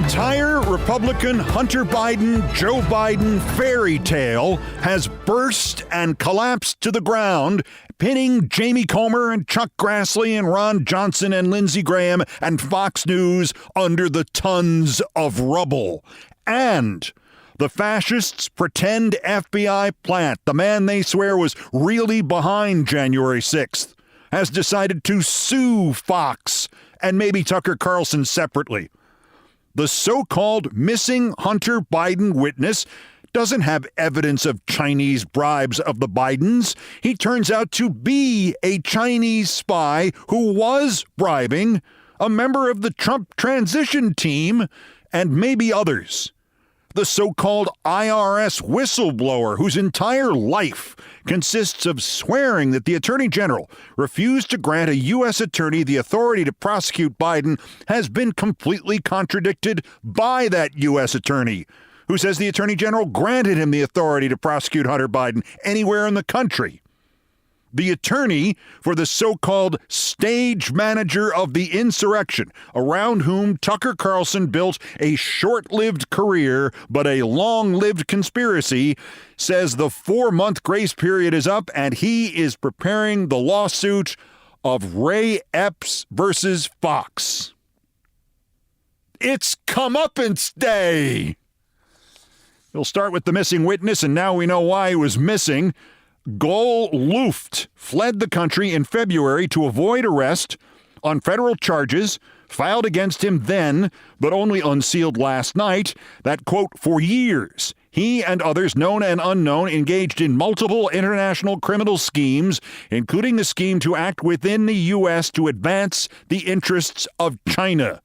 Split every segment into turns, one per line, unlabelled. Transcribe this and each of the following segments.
entire Republican Hunter Biden, Joe Biden fairy tale has burst and collapsed to the ground, pinning Jamie Comer and Chuck Grassley and Ron Johnson and Lindsey Graham and Fox News under the tons of rubble. And the fascists' pretend FBI plant, the man they swear was really behind January 6th, has decided to sue Fox and maybe Tucker Carlson separately. The so-called missing Hunter Biden witness doesn't have evidence of Chinese bribes of the Bidens. He turns out to be a Chinese spy who was bribing a member of the Trump transition team and maybe others. The so-called IRS whistleblower, whose entire life consists of swearing that the Attorney General refused to grant a U.S. attorney the authority to prosecute Biden, has been completely contradicted by that U.S. attorney, who says the Attorney General granted him the authority to prosecute Hunter Biden anywhere in the country. The attorney for the so-called stage manager of the insurrection, around whom Tucker Carlson built a short-lived career but a long-lived conspiracy, says the 4-month grace period is up and he is preparing the lawsuit of Ray Epps versus Fox. It's Comeuppance Day! We'll start with the missing witness, and now we know why he was missing. Gol Luft fled the country in February to avoid arrest on federal charges filed against him then, but only unsealed last night, that, quote, for years, he and others, known and unknown, engaged in multiple international criminal schemes, including the scheme to act within the U.S. to advance the interests of China.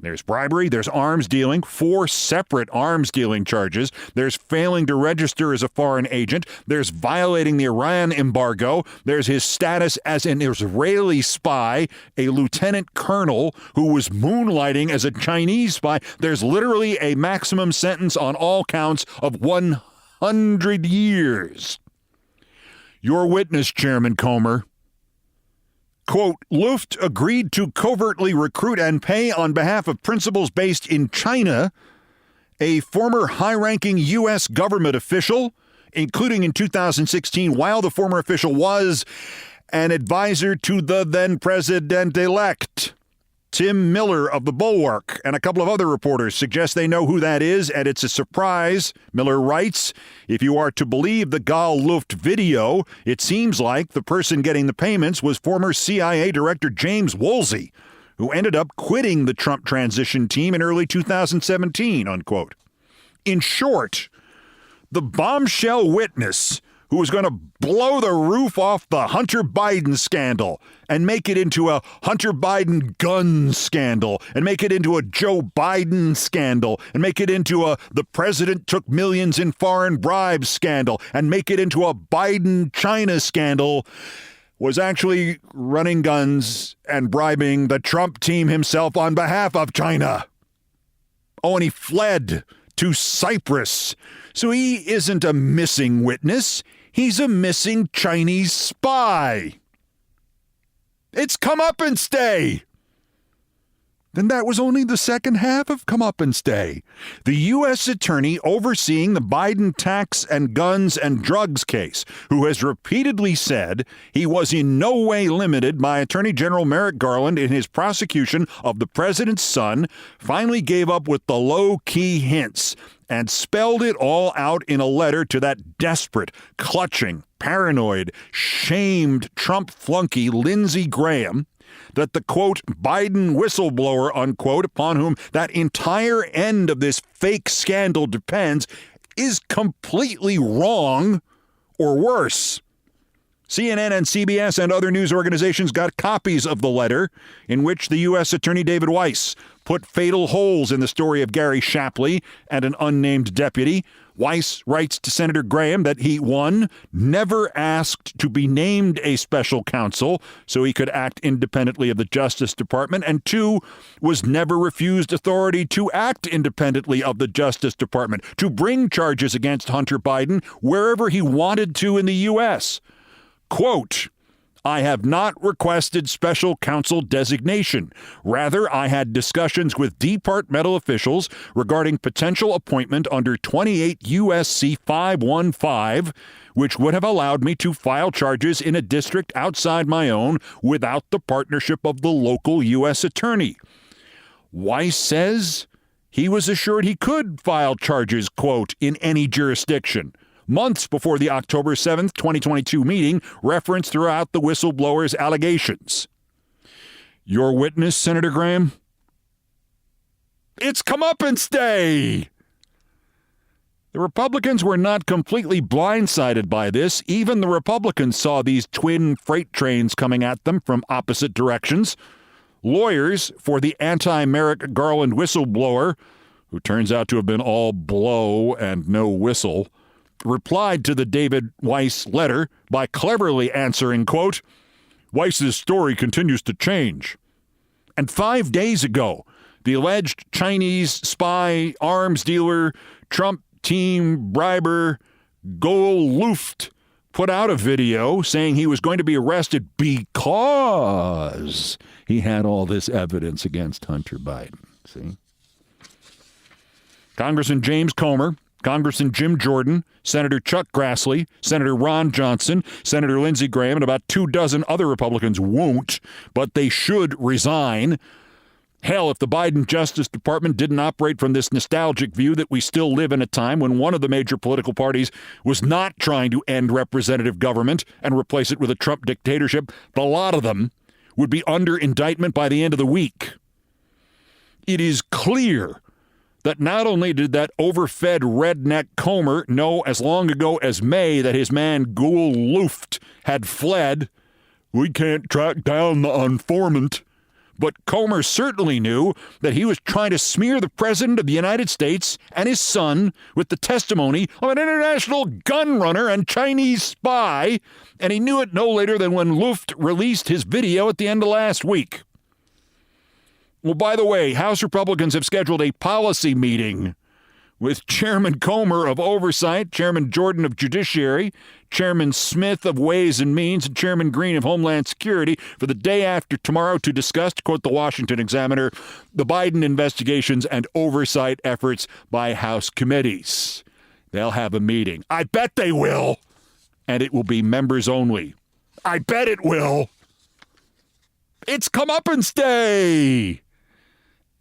There's bribery, there's arms dealing, 4 separate arms dealing charges. There's failing to register as a foreign agent. There's violating the Iran embargo. There's his status as an Israeli spy, a lieutenant colonel who was moonlighting as a Chinese spy. There's literally a maximum sentence on all counts of 100 years. Your witness, Chairman Comer. Quote, Luft agreed to covertly recruit and pay on behalf of principals based in China, a former high-ranking U.S. government official, including in 2016, while the former official was an advisor to the then president-elect. Tim Miller of The Bulwark and a couple of other reporters suggest they know who that is, and it's a surprise. Miller writes, if you are to believe the Gol Luft video, it seems like the person getting the payments was former CIA Director James Woolsey, who ended up quitting the Trump transition team in early 2017, unquote. In short, the bombshell witness who was going to blow the roof off the Hunter Biden scandal and make it into a Hunter Biden gun scandal and make it into a Joe Biden scandal and make it into a the president took millions in foreign bribes scandal and make it into a Biden China scandal was actually running guns and bribing the Trump team himself on behalf of China. Oh, and he fled to Cyprus. So he isn't a missing witness. He's a missing Chinese spy. It's Comeuppance Day. Then that was only the second half of Comeuppance Day. The U.S. attorney overseeing the Biden tax and guns and drugs case, who has repeatedly said he was in no way limited by Attorney General Merrick Garland in his prosecution of the president's son, finally gave up with the low-key hints and spelled it all out in a letter to that desperate, clutching, paranoid, shamed Trump flunky Lindsey Graham, that the, quote, Biden whistleblower, unquote, upon whom that entire end of this fake scandal depends, is completely wrong or worse. CNN and CBS and other news organizations got copies of the letter in which the U.S. Attorney David Weiss put fatal holes in the story of Gary Shapley and an unnamed deputy. Weiss writes to Senator Graham that he, 1, never asked to be named a special counsel so he could act independently of the Justice Department, and 2, was never refused authority to act independently of the Justice Department, to bring charges against Hunter Biden wherever he wanted to in the U.S. Quote, I have not requested special counsel designation. Rather, I had discussions with departmental officials regarding potential appointment under 28 U.S.C. 515, which would have allowed me to file charges in a district outside my own without the partnership of the local U.S. attorney. Weiss says he was assured he could file charges, quote, in any jurisdiction. Months before the October 7th, 2022 meeting referenced throughout the whistleblower's allegations. Your witness, Senator Graham? It's Comeuppance Day! The Republicans were not completely blindsided by this. Even the Republicans saw these twin freight trains coming at them from opposite directions. Lawyers for the anti-Merrick Garland whistleblower, who turns out to have been all blow and no whistle, replied to the David Weiss letter by cleverly answering, quote, Weiss's story continues to change. And 5 days ago, the alleged Chinese spy, arms dealer, Trump team briber, Gol Luft put out a video saying he was going to be arrested because he had all this evidence against Hunter Biden. See? Congressman James Comer, Congressman Jim Jordan, Senator Chuck Grassley, Senator Ron Johnson, Senator Lindsey Graham, and about 24 other Republicans won't, but they should resign. Hell, if the Biden Justice Department didn't operate from this nostalgic view that we still live in a time when one of the major political parties was not trying to end representative government and replace it with a Trump dictatorship, the lot of them would be under indictment by the end of the week. It is clear that not only did that overfed redneck Comer know as long ago as May that his man Gul Luft had fled, we can't track down the informant, but Comer certainly knew that he was trying to smear the President of the United States and his son with the testimony of an international gun runner and Chinese spy, and he knew it no later than when Luft released his video at the end of last week. Well, by the way, House Republicans have scheduled a policy meeting with Chairman Comer of Oversight, Chairman Jordan of Judiciary, Chairman Smith of Ways and Means, and Chairman Green of Homeland Security for the day after tomorrow to discuss, to quote the Washington Examiner, the Biden investigations and oversight efforts by House committees. They'll have a meeting. I bet they will. And it will be members only. I bet it will. It's Comeuppance Day.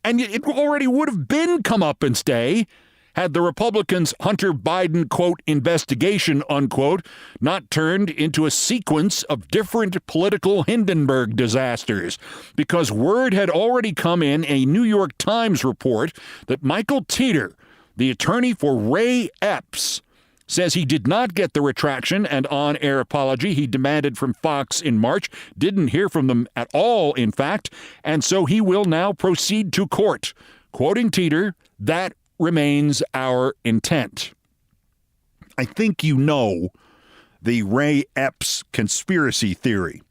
And it already would have been Comeuppance Day had the Republicans' Hunter Biden, quote, investigation, unquote, not turned into a sequence of different political Hindenburg disasters, because word had already come in a New York Times report that Michael Teeter, the attorney for Ray Epps, says he did not get the retraction and on-air apology he demanded from Fox in March, didn't hear from them at all, in fact, and so he will now proceed to court. Quoting Teeter, that remains our intent. I think you know the Ray Epps conspiracy theory.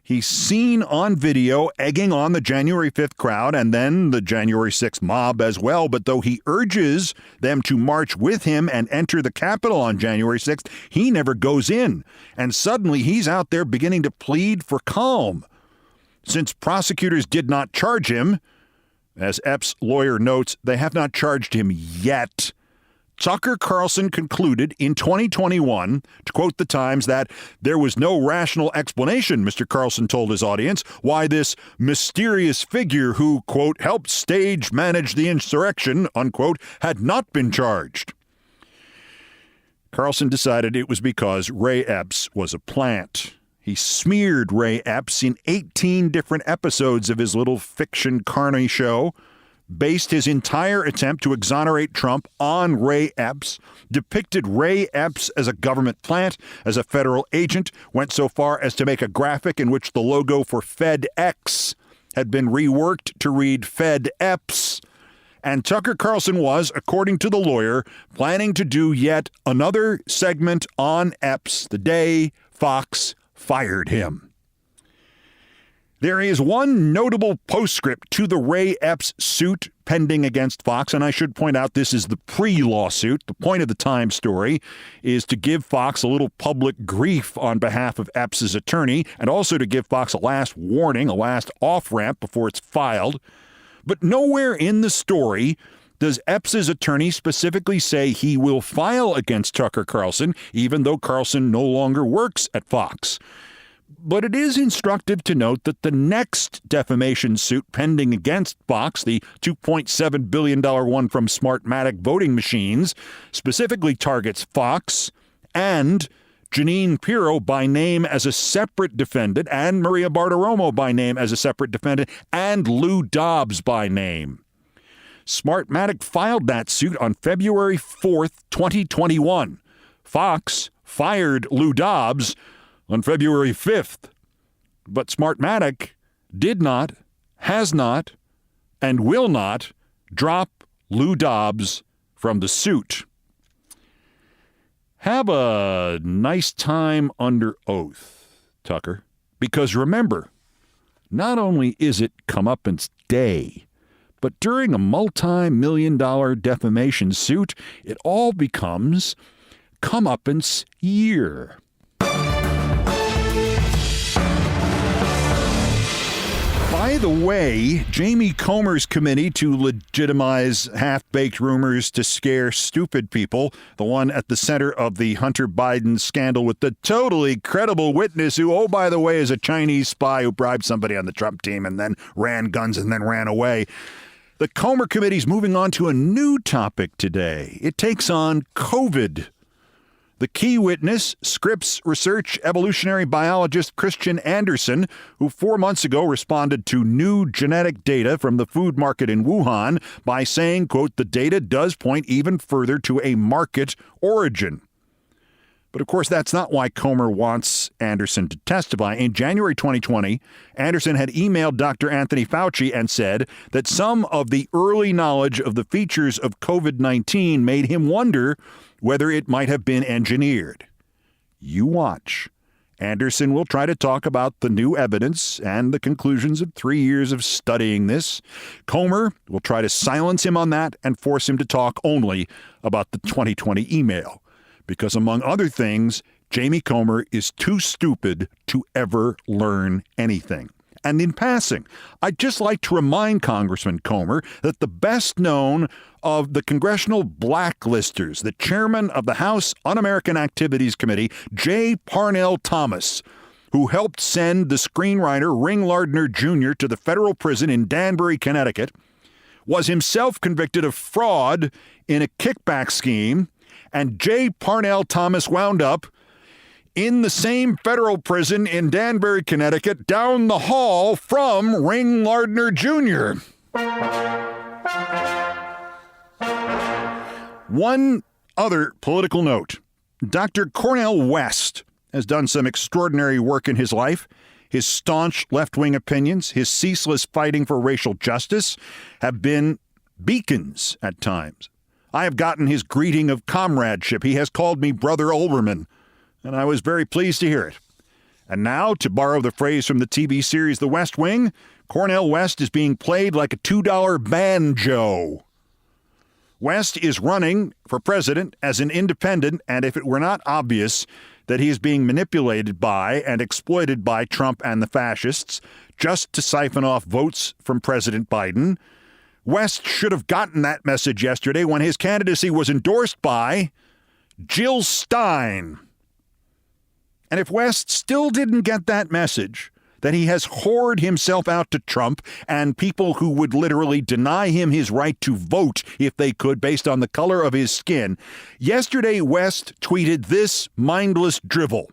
He's seen on video egging on the January 5th crowd and then the January 6th mob as well. But though he urges them to march with him and enter the Capitol on January 6th, he never goes in. And suddenly he's out there beginning to plead for calm. Since prosecutors did not charge him, as Epps' lawyer notes, they have not charged him yet. Tucker Carlson concluded in 2021, to quote the Times, that there was no rational explanation, Mr. Carlson told his audience, why this mysterious figure who, quote, helped stage manage the insurrection, unquote, had not been charged. Carlson decided it was because Ray Epps was a plant. He smeared Ray Epps in 18 different episodes of his little fiction carny show, based his entire attempt to exonerate Trump on Ray Epps, depicted Ray Epps as a government plant, as a federal agent, went so far as to make a graphic in which the logo for FedEx had been reworked to read Fed Epps. And Tucker Carlson was, according to the lawyer, planning to do yet another segment on Epps the day Fox fired him. There is one notable postscript to the Ray Epps suit pending against Fox, and I should point out this is the pre-lawsuit. The point of the Times story is to give Fox a little public grief on behalf of Epps' attorney, and also to give Fox a last warning, a last off-ramp before it's filed. But nowhere in the story does Epps' attorney specifically say he will file against Tucker Carlson, even though Carlson no longer works at Fox. But it is instructive to note that the next defamation suit pending against Fox, the $2.7 billion one from Smartmatic voting machines, specifically targets Fox and Jeanine Pirro by name as a separate defendant, and Maria Bartiromo by name as a separate defendant, and Lou Dobbs by name. Smartmatic filed that suit on February 4th, 2021. Fox fired Lou Dobbs on February 5th. But Smartmatic did not, has not, and will not drop Lou Dobbs from the suit. Have a nice time under oath, Tucker, because remember, not only is it Comeuppance Day, but during a multi-million-dollar defamation suit, it all becomes Comeuppance Year. By the way, Jamie Comer's committee to legitimize half-baked rumors to scare stupid people, the one at the center of the Hunter Biden scandal with the totally credible witness who, oh, by the way, is a Chinese spy who bribed somebody on the Trump team and then ran guns and then ran away. The Comer committee's moving on to a new topic today. It takes on COVID. The key witness, Scripps research evolutionary biologist Christian Anderson, who 4 months ago responded to new genetic data from the food market in Wuhan by saying, quote, the data does point even further to a market origin. But of course, that's not why Comer wants Anderson to testify. In January 2020, Anderson had emailed Dr. Anthony Fauci and said that some of the early knowledge of the features of COVID-19 made him wonder whether it might have been engineered. You watch. Anderson will try to talk about the new evidence and the conclusions of 3 years of studying this. Comer will try to silence him on that and force him to talk only about the 2020 email. Because among other things, Jamie Comer is too stupid to ever learn anything. And in passing, I'd just like to remind Congressman Comer that the best known of the congressional blacklisters, the chairman of the House Un-American Activities Committee, J. Parnell Thomas, who helped send the screenwriter Ring Lardner Jr. to the federal prison in Danbury, Connecticut, was himself convicted of fraud in a kickback scheme, and J. Parnell Thomas wound up in the same federal prison in Danbury, Connecticut, down the hall from Ring Lardner Jr. One other political note. Dr. Cornel West has done some extraordinary work in his life. His staunch left-wing opinions, his ceaseless fighting for racial justice have been beacons at times. I have gotten his greeting of comradeship. He has called me Brother Olbermann, and I was very pleased to hear it. And now, to borrow the phrase from the TV series The West Wing, Cornel West is being played like a $2 banjo. West is running for president as an independent, and if it were not obvious that he is being manipulated by and exploited by Trump and the fascists just to siphon off votes from President Biden, West should have gotten that message yesterday when his candidacy was endorsed by Jill Stein. And if West still didn't get that message, that he has whored himself out to Trump and people who would literally deny him his right to vote if they could based on the color of his skin, yesterday West tweeted this mindless drivel.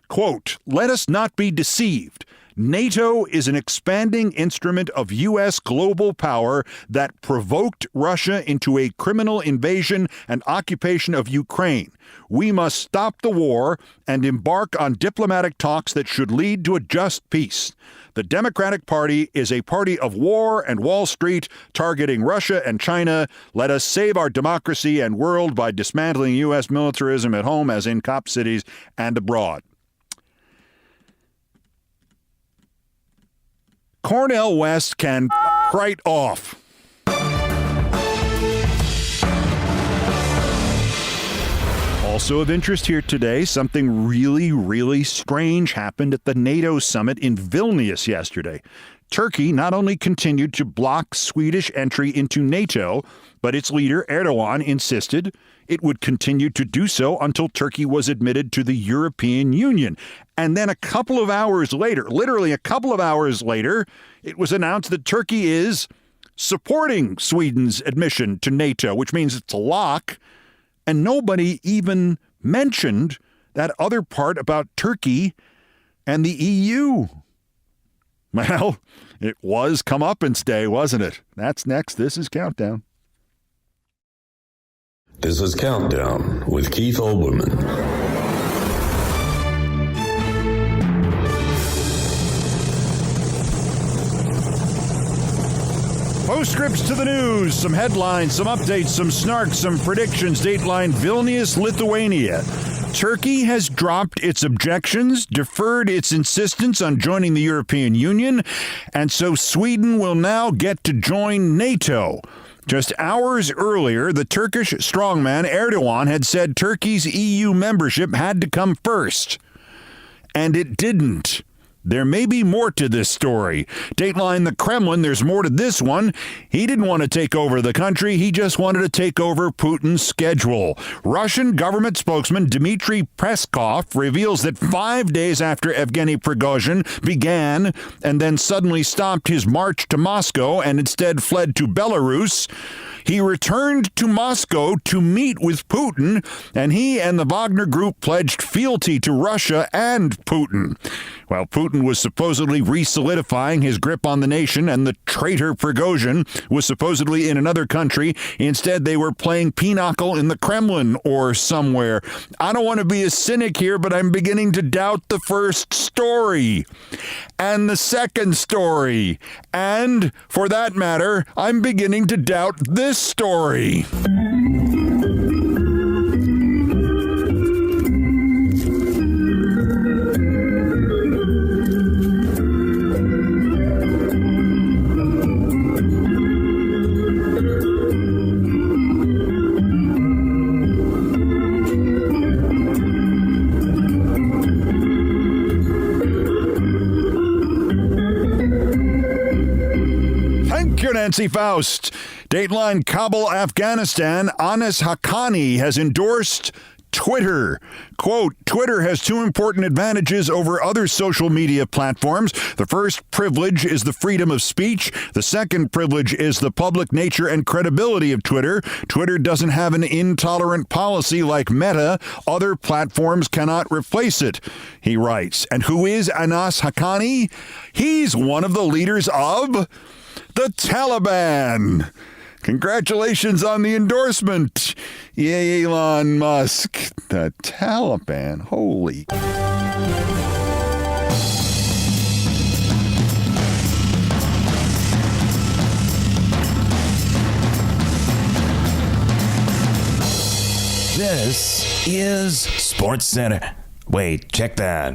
Quote, let us not be deceived. NATO is an expanding instrument of U.S. global power that provoked Russia into a criminal invasion and occupation of Ukraine. We must stop the war and embark on diplomatic talks that should lead to a just peace. The Democratic Party is a party of war and Wall Street targeting Russia and China. Let us save our democracy and world by dismantling U.S. militarism at home as in cop cities and abroad. Cornel West can right off. Also of interest here today, something really, really strange happened at the NATO summit in Vilnius yesterday. Turkey not only continued to block Swedish entry into NATO, but its leader, Erdogan, insisted it would continue to do so until Turkey was admitted to the European Union. And then a couple of hours later, literally a couple of hours later, it was announced that Turkey is supporting Sweden's admission to NATO, which means it's a lock. And nobody even mentioned that other part about Turkey and the EU. Well, it was Comeuppance Day, wasn't it? That's next. This is Countdown.
This is Countdown with Keith Olbermann.
Postscripts to the news, some headlines, some updates, some snark, some predictions. Dateline Vilnius, Lithuania. Turkey has dropped its objections, deferred its insistence on joining the European Union, and so Sweden will now get to join NATO. Just hours earlier, the Turkish strongman Erdogan had said Turkey's EU membership had to come first. And it didn't. There may be more to this story. Dateline the Kremlin, there's more to this one. He didn't want to take over the country. He just wanted to take over Putin's schedule. Russian government spokesman Dmitry Peskov reveals that 5 days after Evgeny Prigozhin began and then suddenly stopped his march to Moscow and instead fled to Belarus, he returned to Moscow to meet with Putin, and he and the Wagner Group pledged fealty to Russia and Putin. While Putin was supposedly re-solidifying his grip on the nation and the traitor Prigozhin was supposedly in another country, instead they were playing pinochle in the Kremlin or somewhere. I don't want to be a cynic here, but I'm beginning to doubt the first story and the second story. And, for that matter, I'm beginning to doubt this story. Nancy Faust. Dateline Kabul, Afghanistan. Anas Haqqani has endorsed Twitter. Quote, Twitter has two important advantages over other social media platforms. The first privilege is the freedom of speech. The second privilege is the public nature and credibility of Twitter. Twitter doesn't have an intolerant policy like Meta. Other platforms cannot replace it, he writes. And who is Anas Haqqani? He's one of the leaders of the Taliban. Congratulations on the endorsement. Yay, Elon Musk. The Taliban. Holy.
This is Sports Center. Wait, check that.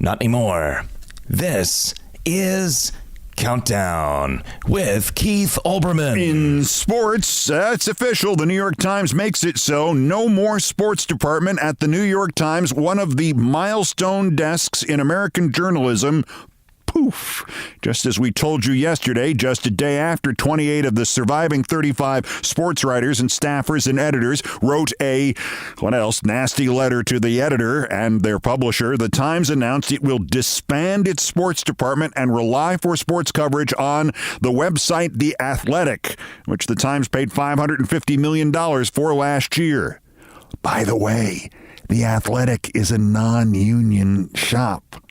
Not anymore. This is Countdown with Keith Olbermann.
In sports, it's official. The New York Times makes it so. No more sports department at the New York Times, one of the milestone desks in American journalism. Poof. Just as we told you yesterday, just a day after 28 of the surviving 35 sports writers and staffers and editors wrote a, nasty letter to the editor and their publisher, the Times announced it will disband its sports department and rely for sports coverage on the website The Athletic, which the Times paid $550 million for last year. By the way, The Athletic is a non-union shop.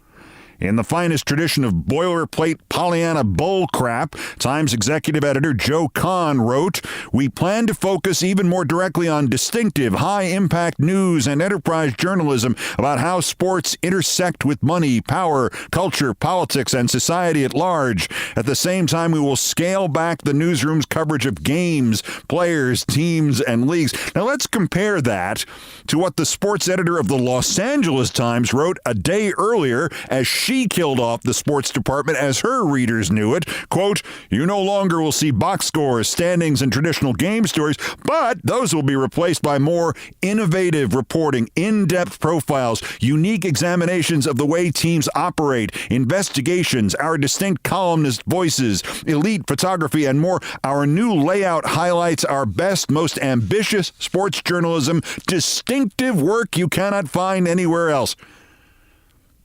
In the finest tradition of boilerplate Pollyanna bullcrap, Times executive editor Joe Kahn wrote, "We plan to focus even more directly on distinctive, high-impact news and enterprise journalism about how sports intersect with money, power, culture, politics, and society at large. At the same time, we will scale back the newsroom's coverage of games, players, teams, and leagues." Now let's compare that to what the sports editor of the Los Angeles Times wrote a day earlier as she killed off the sports department as her readers knew it. Quote, you no longer will see box scores, standings, and traditional game stories, but those will be replaced by more innovative reporting, in-depth profiles, unique examinations of the way teams operate, investigations, our distinct columnist voices, elite photography, and more. Our new layout highlights our best, most ambitious sports journalism, distinctive work you cannot find anywhere else.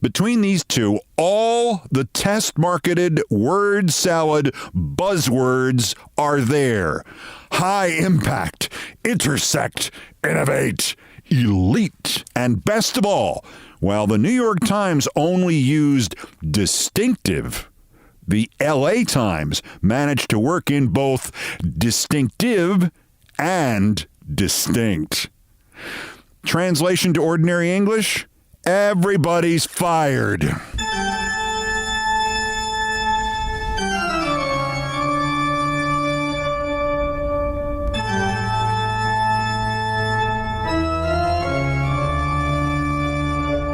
Between these two, all the test-marketed word salad buzzwords are there. High impact, intersect, innovate, elite, and best of all, while the New York Times only used distinctive, the LA Times managed to work in both distinctive and distinct. Translation to ordinary English? Everybody's fired.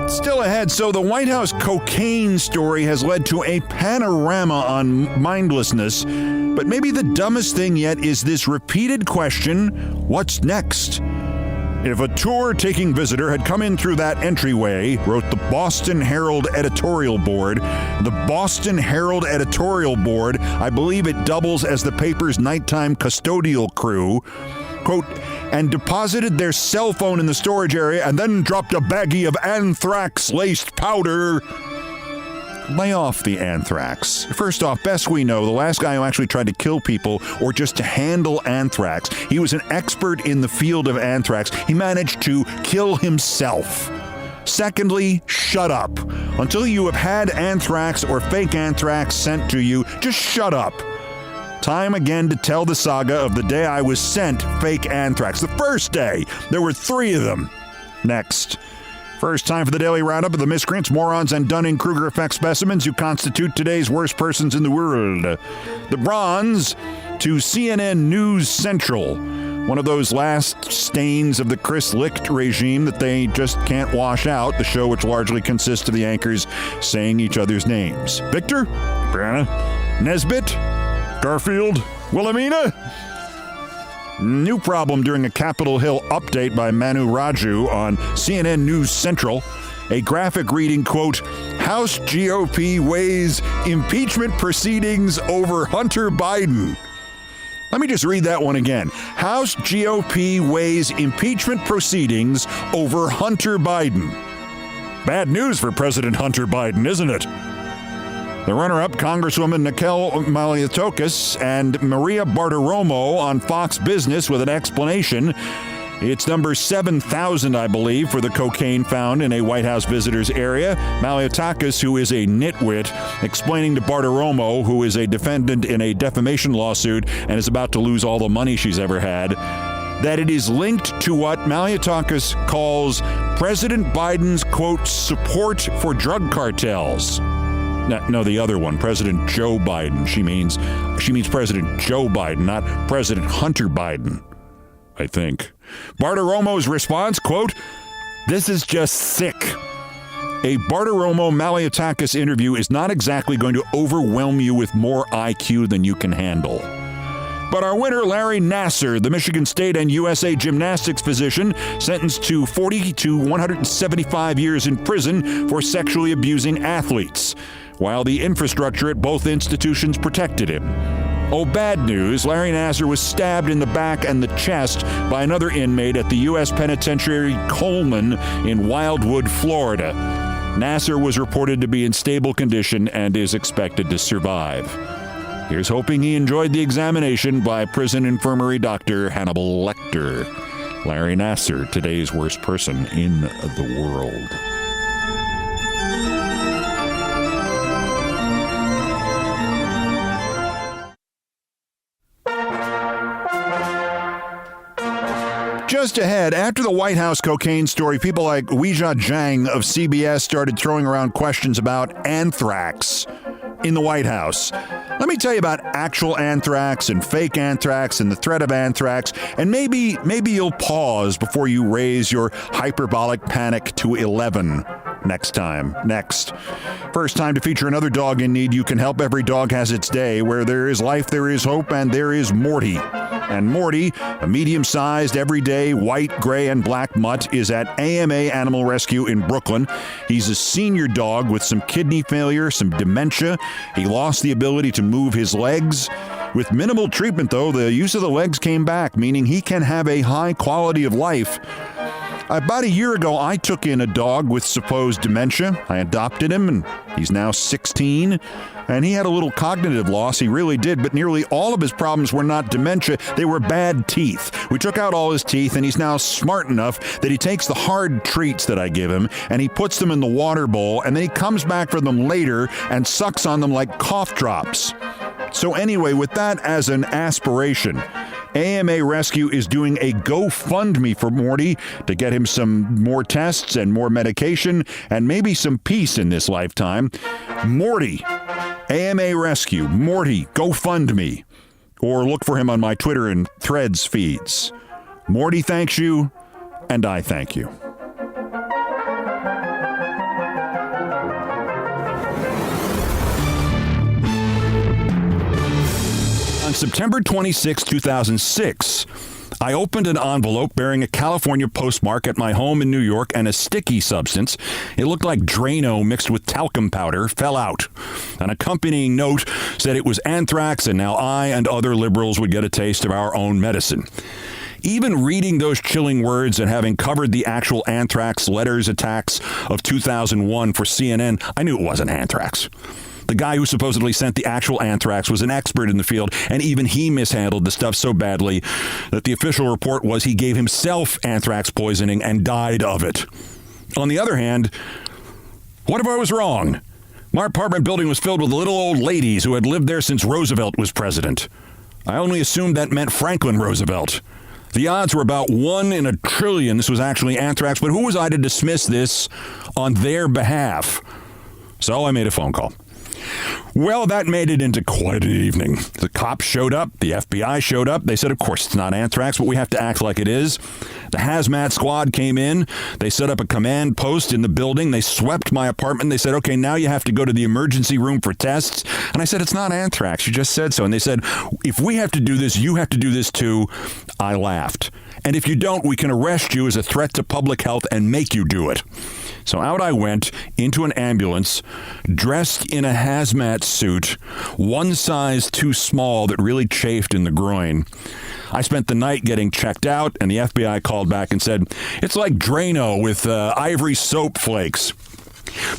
Still ahead, so the White House cocaine story has led to a panorama on mindlessness, but maybe the dumbest thing yet is this repeated question, what's next? If a tour-taking visitor had come in through that entryway, wrote the Boston Herald editorial board. The Boston Herald editorial board, I believe it doubles as the paper's nighttime custodial crew, quote, and deposited their cell phone in the storage area and then dropped a baggie of anthrax-laced powder. Lay off the anthrax. First off, best we know, the last guy who actually tried to kill people or just to handle anthrax, he was an expert in the field of anthrax. He managed to kill himself. Secondly, shut up. Until you have had anthrax or fake anthrax sent to you, just shut up. Time again to tell the saga of the day I was sent fake anthrax. The first day. There were 3 of them. Next. First time for the daily roundup of the miscreants, morons, and Dunning-Kruger effect specimens who constitute today's worst persons in the world. The bronze to CNN News Central, one of those last stains of the Chris Licht regime that they just can't wash out, the show which largely consists of the anchors saying each other's names. Victor? Brianna? Nesbitt? Garfield? Wilhelmina? New problem during a Capitol Hill update by Manu Raju on CNN News Central. A graphic reading, quote, House GOP weighs impeachment proceedings over Hunter Biden. Let me just read that one again. House GOP weighs impeachment proceedings over Hunter Biden. Bad news for President Hunter Biden, isn't it? The runner-up, Congresswoman Nicole Malliotakis and Maria Bartiromo on Fox Business with an explanation. It's number 7,000, I believe, for the cocaine found in a White House visitor's area. Malliotakis, who is a nitwit, explaining to Bartiromo, who is a defendant in a defamation lawsuit and is about to lose all the money she's ever had, that it is linked to what Malliotakis calls President Biden's, quote, support for drug cartels. No, the other one, President Joe Biden. She means President Joe Biden, not President Hunter Biden, I think. Bartiromo's response, quote, this is just sick. A Bartiromo-Malliotakis interview is not exactly going to overwhelm you with more IQ than you can handle. But our winner, Larry Nassar, the Michigan State and USA gymnastics physician, sentenced to 40 to 175 years in prison for sexually abusing athletes, while the infrastructure at both institutions protected him. Oh, bad news. Larry Nassar was stabbed in the back and the chest by another inmate at the U.S. Penitentiary Coleman in Wildwood, Florida. Nassar was reported to be in stable condition and is expected to survive. Here's hoping he enjoyed the examination by prison infirmary doctor Hannibal Lecter. Larry Nassar, today's worst person in the world. Just ahead, after the White House cocaine story, people like Weijia Zhang of CBS started throwing around questions about anthrax in the White House. Let me tell you about actual anthrax and fake anthrax and the threat of anthrax, and maybe you'll pause before you raise your hyperbolic panic to 11. next time. Next. First time to feature another dog in need. You can help. Every dog has its day. Where there is life, there is hope, and there is Morty. And Morty, a medium-sized, everyday white, gray, and black mutt, is at AMA Animal Rescue in Brooklyn. He's a senior dog with some kidney failure, some dementia. He lost the ability to move his legs. With minimal treatment, though, the use of the legs came back, meaning he can have a high quality of life. About a year ago, I took in a dog with supposed dementia. I adopted him, and he's now 16. And he had a little cognitive loss, he really did, but nearly all of his problems were not dementia, they were bad teeth. We took out all his teeth, and he's now smart enough that he takes the hard treats that I give him, and he puts them in the water bowl, and then he comes back for them later and sucks on them like cough drops. So anyway, with that as an aspiration, AMA Rescue is doing a GoFundMe for Morty to get him some more tests and more medication and maybe some peace in this lifetime. Morty, AMA Rescue, Morty, GoFundMe. Or look for him on my Twitter and Threads feeds. Morty thanks you, and I thank you. On September 26, 2006, I opened an envelope bearing a California postmark at my home in New York, and a sticky substance, it looked like Drano mixed with talcum powder, fell out. An accompanying note said it was anthrax, and now I and other liberals would get a taste of our own medicine. Even reading those chilling words and having covered the actual anthrax letters attacks of 2001 for CNN, I knew it wasn't anthrax. The guy who supposedly sent the actual anthrax was an expert in the field, and even he mishandled the stuff so badly that the official report was he gave himself anthrax poisoning and died of it. On the other hand, what if I was wrong? My apartment building was filled with little old ladies who had lived there since Roosevelt was president. I only assumed that meant Franklin Roosevelt. The odds were about 1 in a trillion this was actually anthrax, but who was I to dismiss this on their behalf? So I made a phone call. Well, that made it into quite an evening. The cops showed up. The FBI showed up. They said, of course, it's not anthrax, but we have to act like it is. The hazmat squad came in. They set up a command post in the building. They swept my apartment. They said, okay, now you have to go to the emergency room for tests. And I said, it's not anthrax. You just said so. And they said, if we have to do this, you have to do this too. I laughed. And if you don't, we can arrest you as a threat to public health and make you do it. So out I went into an ambulance, dressed in a hazmat suit, one size too small that really chafed in the groin. I spent the night getting checked out, and the FBI called back and said, it's like Drano with ivory soap flakes.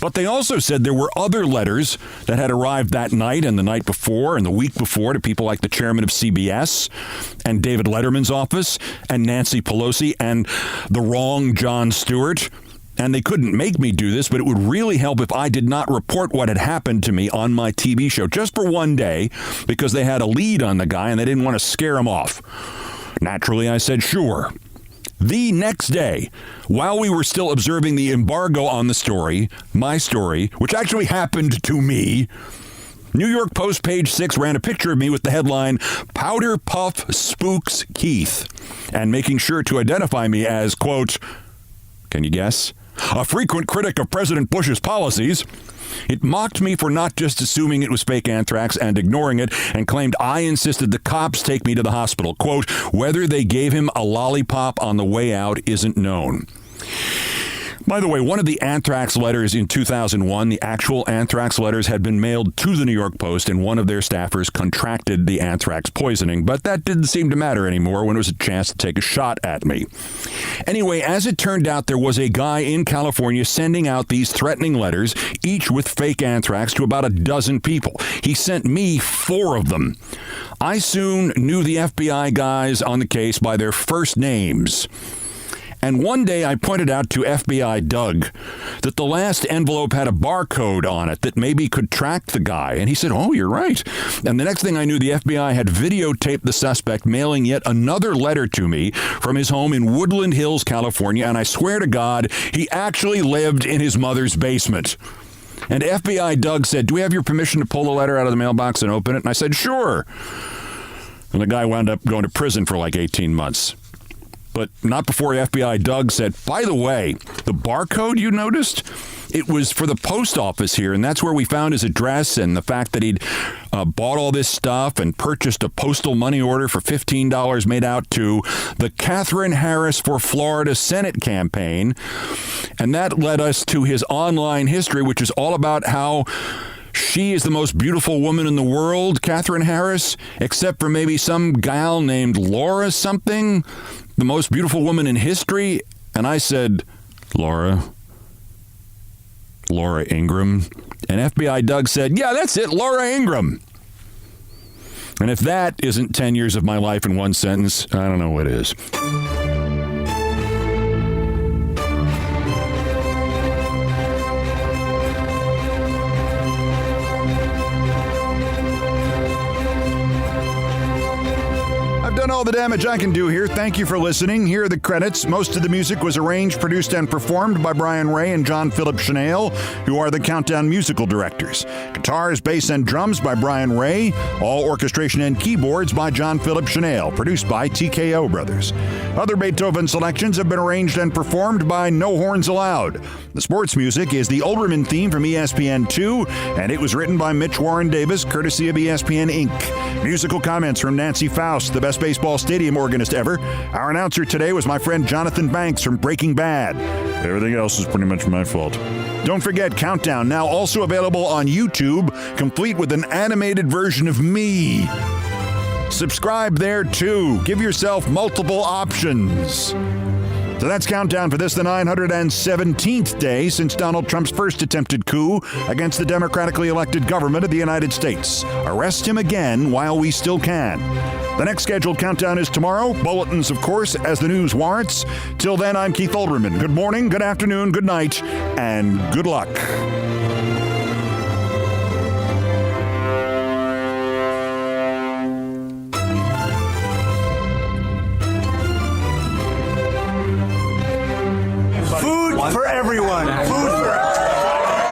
But they also said there were other letters that had arrived that night and the night before and the week before to people like the chairman of CBS and David Letterman's office and Nancy Pelosi and the wrong Jon Stewart. And they couldn't make me do this, but it would really help if I did not report what had happened to me on my TV show just for one day, because they had a lead on the guy and they didn't want to scare him off. Naturally, I said, sure. The next day, while we were still observing the embargo on the story, my story, which actually happened to me, New York Post page 6 ran a picture of me with the headline, Powder Puff Spooks Keith, and making sure to identify me as, quote, can you guess? A frequent critic of President Bush's policies. It mocked me for not just assuming it was fake anthrax and ignoring it, and claimed I insisted the cops take me to the hospital. Quote, whether they gave him a lollipop on the way out isn't known. By the way, one of the anthrax letters in 2001, the actual anthrax letters had been mailed to the New York Post, and one of their staffers contracted the anthrax poisoning, but that didn't seem to matter anymore when it was a chance to take a shot at me. Anyway, as it turned out, there was a guy in California sending out these threatening letters, each with fake anthrax, to about a dozen people. He sent me 4 of them. I soon knew the FBI guys on the case by their first names. And one day I pointed out to FBI Doug that the last envelope had a barcode on it that maybe could track the guy. And he said, oh, you're right. And the next thing I knew, the FBI had videotaped the suspect mailing yet another letter to me from his home in Woodland Hills, California. And I swear to God, he actually lived in his mother's basement. And FBI Doug said, do we have your permission to pull the letter out of the mailbox and open it? And I said, sure. And the guy wound up going to prison for like 18 months. but not before FBI Doug said, by the way, the barcode you noticed, it was for the post office here, and that's where we found his address and the fact that he'd bought all this stuff and purchased a postal money order for $15 made out to the Katherine Harris for Florida Senate campaign. And that led us to his online history, which is all about how she is the most beautiful woman in the world, Katherine Harris, except for maybe some gal named Laura something, the most beautiful woman in history. And I said, Laura Ingraham. And FBI Doug said, yeah, that's it, Laura Ingraham. And if that isn't 10 years of my life in one sentence, I don't know what is. Done all the damage I can do here. Thank you for listening. Here are the credits. Most of the music was arranged, produced, and performed by Brian Ray and John Philip Chanel, who are the Countdown musical directors. Guitars, bass, and drums by Brian Ray. All orchestration and keyboards by John Philip Chanel, produced by TKO Brothers. Other Beethoven selections have been arranged and performed by No Horns Allowed. The sports music is the Olbermann theme from ESPN2, and it was written by Mitch Warren Davis, courtesy of ESPN Inc. Musical comments from Nancy Faust, the best baseball stadium organist ever. Our announcer today was my friend Jonathan Banks from Breaking Bad. Everything else is pretty much my fault. Don't forget, Countdown, now also available on YouTube, complete with an animated version of me. Subscribe there, too. Give yourself multiple options. So that's Countdown for this, the 917th day since Donald Trump's first attempted coup against the democratically elected government of the United States. Arrest him again while we still can. The next scheduled Countdown is tomorrow. Bulletins, of course, as the news warrants. Till then, I'm Keith Olbermann. Good morning, good afternoon, good night, and good luck.
Food for everyone. Food for everyone.